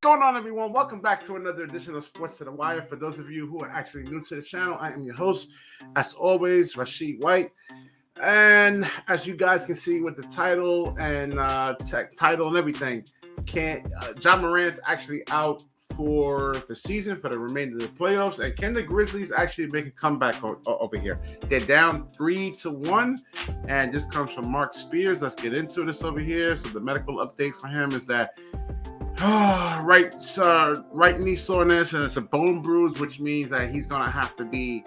Going on, everyone? Welcome back to another edition of Sports to the Wire. For those of you who are actually new to the channel, I am your host, as always, Rashid White. And as you guys can see with the title and title and everything, Ja Morant's actually out for the season, for the remainder of the playoffs. And can the Grizzlies actually make a comeback over here? They're down 3-1, and this comes from Mark Spears. Let's get into this over here. So the medical update for him is that right knee soreness, and it's a bone bruise, which means that he's gonna have to be.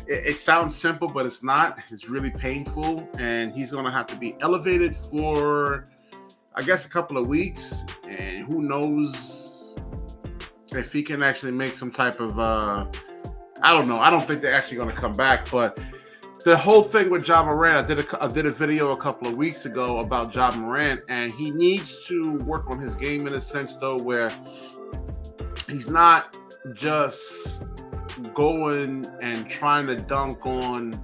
It sounds simple, but it's not. It's really painful, and he's gonna have to be elevated for, I guess, a couple of weeks. And who knows if he can actually make some type of. I don't know. I don't think they're actually gonna come back, but. The whole thing with Ja Morant, I did a video a couple of weeks ago about Ja Morant, and he needs to work on his game in a sense, though, where he's not just going and trying to dunk on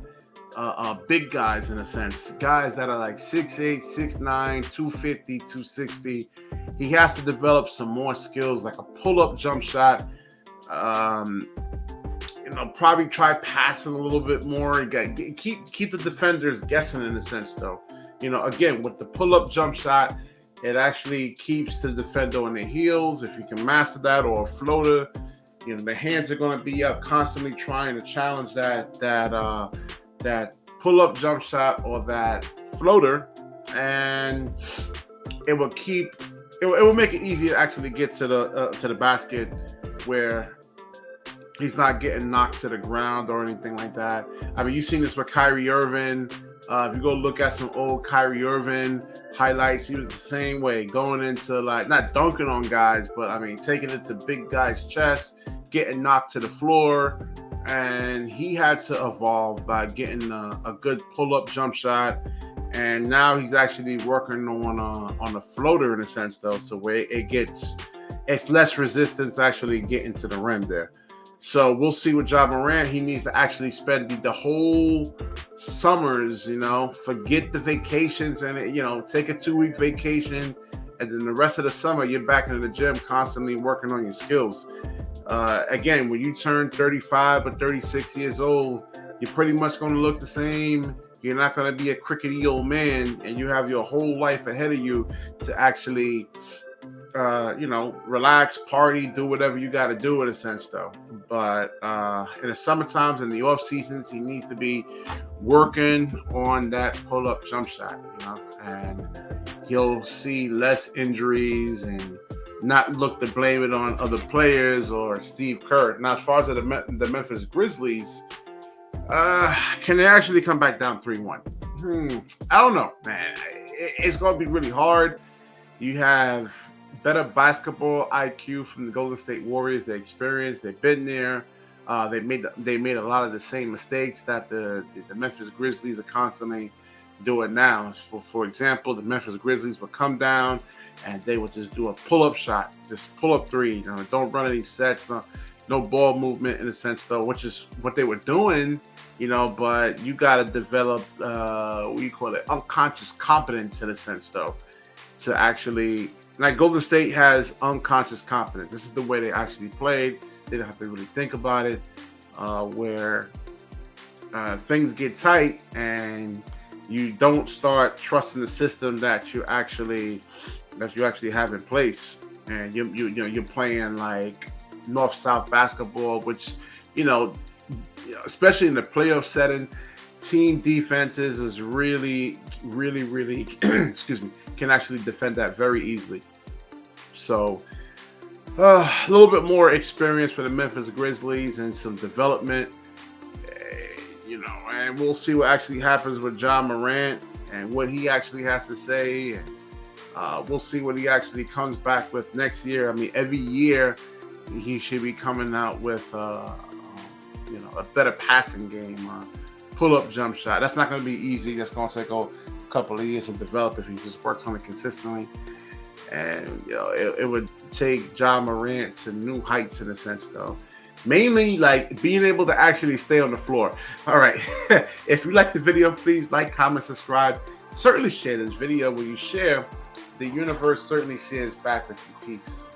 big guys, in a sense, guys that are like 6'8", 6'9", 250, 260. He has to develop some more skills, like a pull-up jump shot. Probably try passing a little bit more. Keep the defenders guessing, in a sense, though. Again, with the pull-up jump shot, it actually keeps the defender on their heels. If you can master that, or a floater, the hands are going to be up, constantly trying to challenge that pull-up jump shot or that floater, and it will make it easier to actually get to the basket, where he's not getting knocked to the ground or anything like that. I mean, you've seen this with Kyrie Irving. If you go look at some old Kyrie Irving highlights, he was the same way, going into, like, not dunking on guys, but, I mean, taking it to big guys' chests, getting knocked to the floor. And he had to evolve by getting a good pull-up jump shot. And now he's actually working on a floater, in a sense, though, so where it's less resistance actually getting to the rim there. So we'll see with Ja Morant. He needs to actually spend the whole summers, forget the vacations, and take a 2-week vacation, and then the rest of the summer you're back in the gym, constantly working on your skills. Again, when you turn 35 or 36 years old, you're pretty much going to look the same. You're not going to be a crickety old man, and you have your whole life ahead of you to actually relax, party, do whatever you got to do, in a sense, though. But in the summer times, in the off seasons, he needs to be working on that pull-up jump shot, and he'll see less injuries and not look to blame it on other players or Steve Kerr. Now, as far as the Memphis Grizzlies, can they actually come back down 3-1? I don't know, man. It's going to be really hard. You have better basketball IQ from the Golden State Warriors. They're experienced. They've been there. They made a lot of the same mistakes that the Memphis Grizzlies are constantly doing now. For example, the Memphis Grizzlies would come down and they would just do a pull-up shot, just pull-up three. Don't run any sets, no ball movement, in a sense, though, which is what they were doing. But you got to develop unconscious competence, in a sense, though, to actually. Like, Golden State has unconscious confidence. This is the way they actually played. They didn't have to really think about it. Where things get tight and you don't start trusting the system that you actually have in place, and you're playing like north-south basketball, which especially in the playoff setting, team defenses is really excuse me, can actually defend that very easily. So a little bit more experience for the Memphis Grizzlies and some development, and we'll see what actually happens with Ja Morant and what he actually has to say, and we'll see what he actually comes back with next year. I mean, every year he should be coming out with a better passing game, pull-up jump shot. That's not going to be easy. That's going to take a couple of years to develop if he just works on it consistently. And it would take Ja Morant to new heights, in a sense, though. Mainly, like, being able to actually stay on the floor. All right. If you like the video, please like, comment, subscribe. Certainly share this video. When you share, the universe certainly shares back with you. Peace.